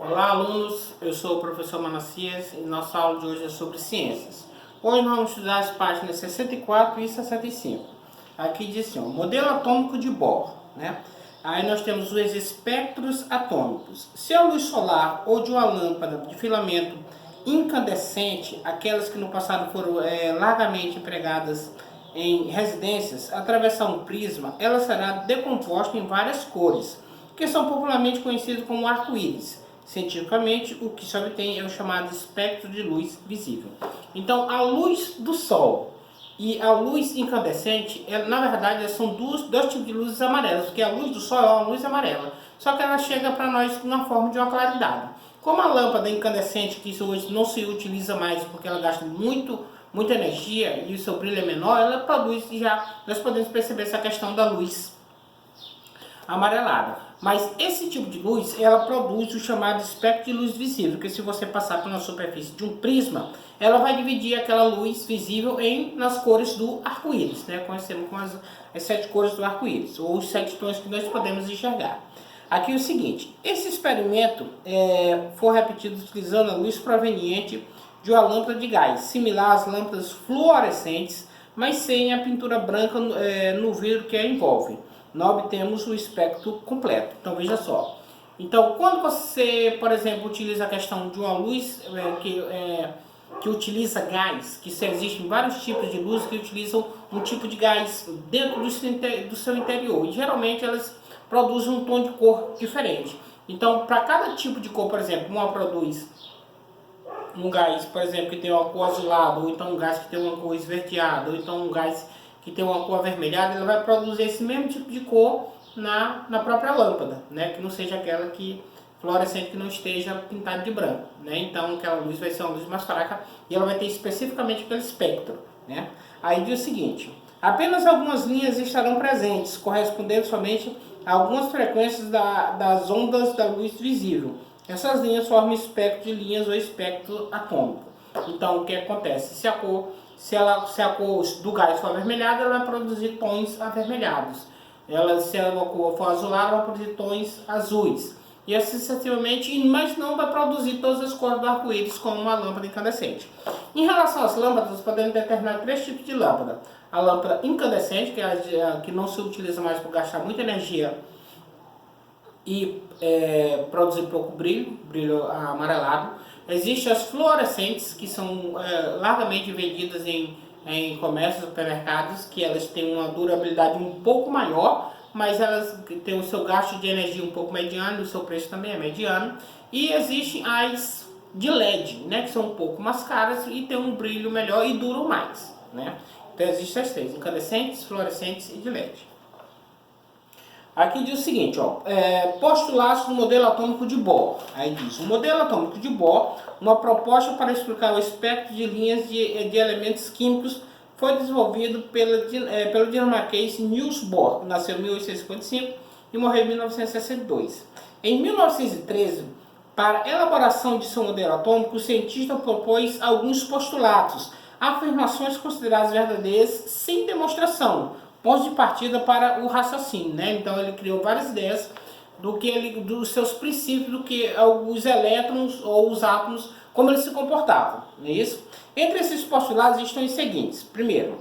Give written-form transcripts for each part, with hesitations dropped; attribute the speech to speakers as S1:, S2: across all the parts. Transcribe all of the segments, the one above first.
S1: Olá, alunos, eu sou o professor Manassias e nossa aula de hoje é sobre ciências. Hoje nós vamos estudar as páginas 64 e 65. Aqui diz assim, modelo atômico de Bohr, né? Aí nós temos os espectros atômicos. Se a luz solar ou de uma lâmpada de filamento incandescente, aquelas que no passado foram largamente empregadas em residências, atravessar um prisma, ela será decomposta em várias cores, que são popularmente conhecidas como arco-íris. Cientificamente, o que se obtém é o chamado espectro de luz visível. Então, a luz do Sol e a luz incandescente, na verdade, são dois tipos de luzes amarelas, porque a luz do Sol é uma luz amarela, só que ela chega para nós na forma de uma claridade. Como a lâmpada incandescente, que hoje não se utiliza mais porque ela gasta muita energia e o seu brilho é menor, ela produz já, nós podemos perceber essa questão da luz amarelada. Mas esse tipo de luz, ela produz o chamado espectro de luz visível, que se você passar por uma superfície de um prisma, ela vai dividir aquela luz visível nas cores do arco-íris, né? Conhecemos como as 7 cores do arco-íris, ou os 7 tons que nós podemos enxergar. Aqui é o seguinte, esse experimento foi repetido utilizando a luz proveniente de uma lâmpada de gás, similar às lâmpadas fluorescentes, mas sem a pintura branca no vidro que a envolve. Nós obtemos o espectro completo. Então veja só. Então quando você, por exemplo, utiliza a questão de uma luz que utiliza gás, que existem vários tipos de luz que utilizam um tipo de gás dentro do seu interior. E geralmente elas produzem um tom de cor diferente. Então para cada tipo de cor, por exemplo, uma produz um gás, por exemplo, que tem uma cor azulada, ou então um gás que tem uma cor esverdeada, ou então um gás que tem uma cor avermelhada, ele vai produzir esse mesmo tipo de cor na própria lâmpada, né? Que não seja aquela que fluorescente, que não esteja pintada de branco, né? Então aquela luz vai ser uma luz mais fraca e ela vai ter especificamente aquele espectro, né? Aí diz o seguinte, apenas algumas linhas estarão presentes, correspondendo somente a algumas frequências das ondas da luz visível. Essas linhas formam espectro de linhas ou espectro atômico. Então o que acontece? Se a cor do gás for avermelhada, ela vai produzir tons avermelhados. Se a cor for azulada, ela vai produzir tons azuis. E assim sucessivamente, mas não vai produzir todas as cores do arco-íris como uma lâmpada incandescente. Em relação às lâmpadas, podemos determinar 3 tipos de lâmpada. A lâmpada incandescente, que é a que não se utiliza mais por gastar muita energia e produzir pouco brilho amarelado. Existem as fluorescentes, que são largamente vendidas em comércios, supermercados, que elas têm uma durabilidade um pouco maior, mas elas têm o seu gasto de energia um pouco mediano, o seu preço também é mediano. E existem as de LED, né, que são um pouco mais caras e têm um brilho melhor e duram mais, né? Então existem as 3, incandescentes, fluorescentes e de LED. Aqui diz o seguinte, postulados do modelo atômico de Bohr. Aí diz, o modelo atômico de Bohr, uma proposta para explicar o espectro de linhas de elementos químicos, foi desenvolvido pelo dinamarquês Niels Bohr, que nasceu em 1855 e morreu em 1962. Em 1913, para a elaboração de seu modelo atômico, o cientista propôs alguns postulados, afirmações consideradas verdadeiras sem demonstração, pontos de partida para o raciocínio, né? Então ele criou várias ideias dos seus princípios, do que os elétrons ou os átomos, como eles se comportavam, não é isso? Entre esses postulados estão os seguintes. Primeiro,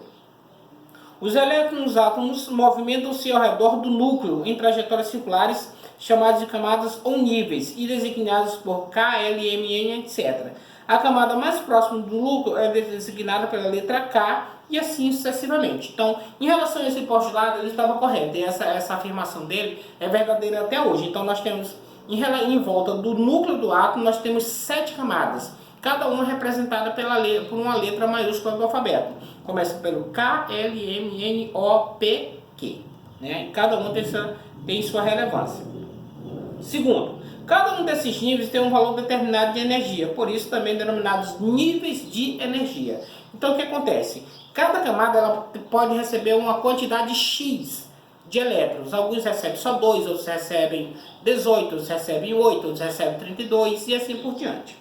S1: os elétrons e os átomos movimentam-se ao redor do núcleo em trajetórias circulares, chamadas de camadas ou níveis, e designadas por K, L, M, N, etc. A camada mais próxima do núcleo é designada pela letra K, e assim sucessivamente. Então, em relação a esse postulado, ele estava correto, e essa afirmação dele é verdadeira até hoje. Então, nós temos, em volta do núcleo do átomo, nós temos 7 camadas, cada uma representada por uma letra maiúscula do alfabeto. Começa pelo K, L, M, N, O, P, Q. Né? E cada uma tem sua relevância. Segundo, cada um desses níveis tem um valor determinado de energia, por isso também denominados níveis de energia. Então, o que acontece? Cada camada ela pode receber uma quantidade X de elétrons. Alguns recebem só 2, outros recebem 18, outros recebem 8, outros recebem 32 e assim por diante.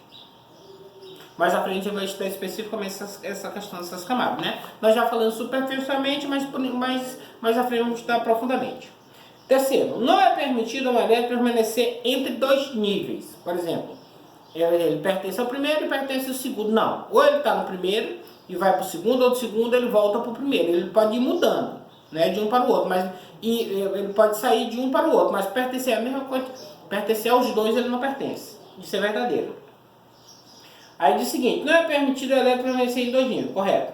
S1: Mais à frente a gente vai estudar especificamente essa questão dessas camadas, né? Nós já falamos superficialmente, mas mais à frente vamos estudar profundamente. Terceiro, não é permitido ao elétron permanecer entre dois níveis. Por exemplo, ele pertence ao primeiro e pertence ao segundo. Não, ou ele está no primeiro e vai para o segundo, ou do segundo ele volta para o primeiro. Ele pode ir mudando, né, de um para o outro, mas ele pode sair de um para o outro, mas pertencer à mesma coisa, pertencer aos dois ele não pertence. Isso é verdadeiro. Aí diz o seguinte, não é permitido o elétron permanecer em dois níveis, correto.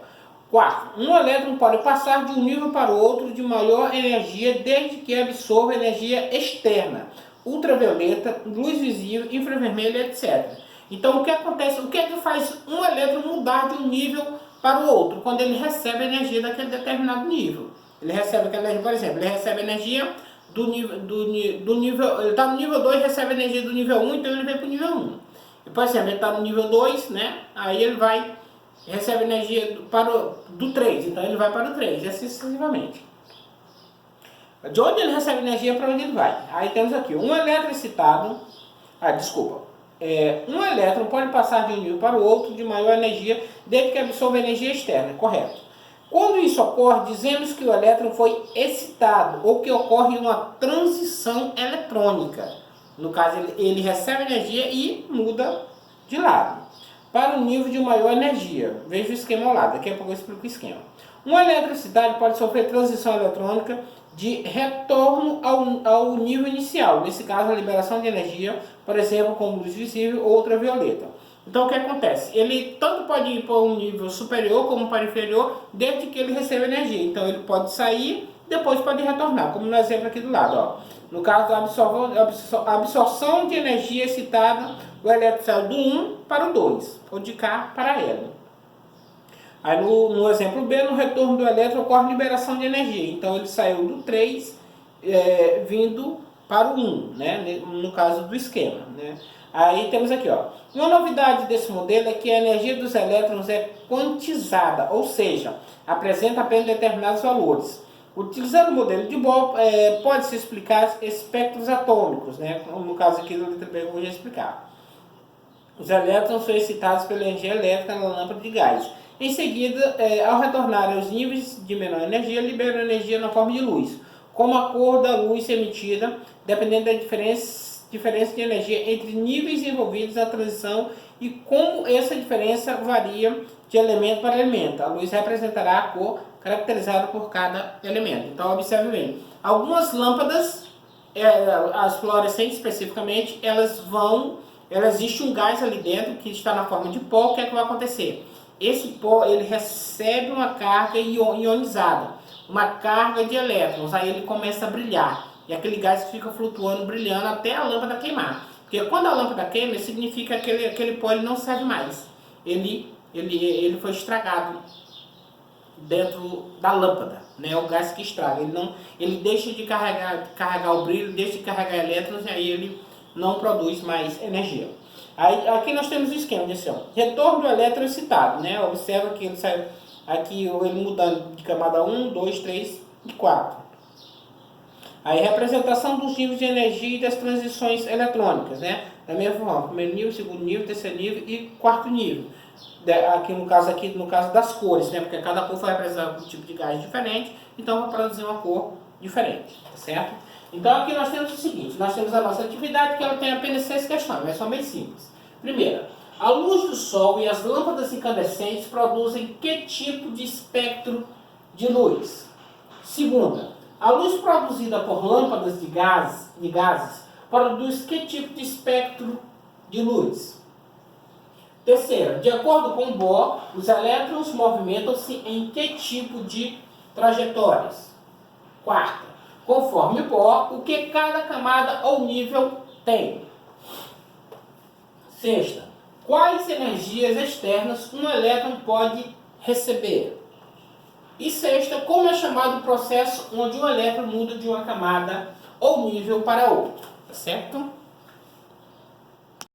S1: Quarto, um elétron pode passar de um nível para o outro de maior energia desde que absorva energia externa, ultravioleta, luz visível, infravermelha, etc. Então o que acontece, o que é que faz um elétron mudar de um nível para o outro? Quando ele recebe energia daquele determinado nível. Ele recebe aquela energia, por exemplo, ele recebe energia do nível, ele está no nível 2, recebe energia do nível 1, então ele vem para o nível 1. E, por exemplo, ele está no nível 2, né? Aí ele recebe energia do 3, então ele vai para o 3, e assim sucessivamente. De onde ele recebe energia para onde ele vai. Aí temos aqui, um elétron excitado, um elétron pode passar de um nível para o outro de maior energia, desde que absorva energia externa, correto. Quando isso ocorre, dizemos que o elétron foi excitado, ou que ocorre uma transição eletrônica. No caso, ele recebe energia e muda de lado para um nível de maior energia. Veja o esquema ao lado, daqui a pouco eu explico o esquema. Um elétron excitado pode sofrer transição eletrônica de retorno ao nível inicial, nesse caso a liberação de energia, por exemplo, como luz visível ou ultravioleta. Então o que acontece? Ele tanto pode ir para um nível superior como para inferior, desde que ele receba energia. Então ele pode sair, depois pode retornar, como no exemplo aqui do lado. Ó. No caso da absorção de energia excitada, o elétron saiu do 1 para o 2, ou de K para L. Aí no exemplo B, no retorno do elétron ocorre liberação de energia. Então ele saiu do 3, vindo para o 1, né? No caso do esquema. Né? Aí temos aqui, ó. Uma novidade desse modelo é que a energia dos elétrons é quantizada, ou seja, apresenta apenas determinados valores. Utilizando o modelo de Bohr, pode-se explicar espectros atômicos, né? No caso aqui do letra B eu vou já explicar. Os elétrons são excitados pela energia elétrica na lâmpada de gás. Em seguida, ao retornar aos níveis de menor energia, liberam energia na forma de luz. Como a cor da luz emitida, dependendo da diferença de energia entre níveis envolvidos na transição e como essa diferença varia de elemento para elemento. A luz representará a cor caracterizada por cada elemento. Então, observe bem. Algumas lâmpadas, as fluorescentes especificamente, existe um gás ali dentro que está na forma de pó. O que é que vai acontecer? Esse pó ele recebe uma carga ionizada, uma carga de elétrons, aí ele começa a brilhar. E aquele gás fica flutuando, brilhando até a lâmpada queimar. Porque quando a lâmpada queima, significa que aquele pó ele não serve mais. Ele foi estragado dentro da lâmpada, né? É o gás que estraga. Ele deixa de carregar o brilho, deixa de carregar elétrons e aí ele não produz mais energia. Aí, aqui nós temos o esquema desse, ó. Retorno do elétron excitado, né? Observa que ele sai aqui, ele mudando de camada 1, 2, 3 e 4. Aí, representação dos níveis de energia e das transições eletrônicas, né? Da mesma forma, primeiro nível, segundo nível, terceiro nível e quarto nível. Aqui no caso das cores, né? Porque cada cor vai representar um tipo de gás diferente, então vai produzir uma cor diferente, tá certo? Então aqui nós temos o seguinte, nós temos a nossa atividade que ela tem apenas 6 questões, mas são bem simples. Primeira, a luz do Sol e as lâmpadas incandescentes produzem que tipo de espectro de luz? Segunda, a luz produzida por lâmpadas de gases produz que tipo de espectro de luz? Terceira, de acordo com Bohr, os elétrons movimentam-se em que tipo de trajetórias? Quarta, conforme Bohr, o que cada camada ou nível tem? Sexta, quais energias externas um elétron pode receber? E sexta, como é chamado o processo onde um elétron muda de uma camada ou nível para outro? Tá certo?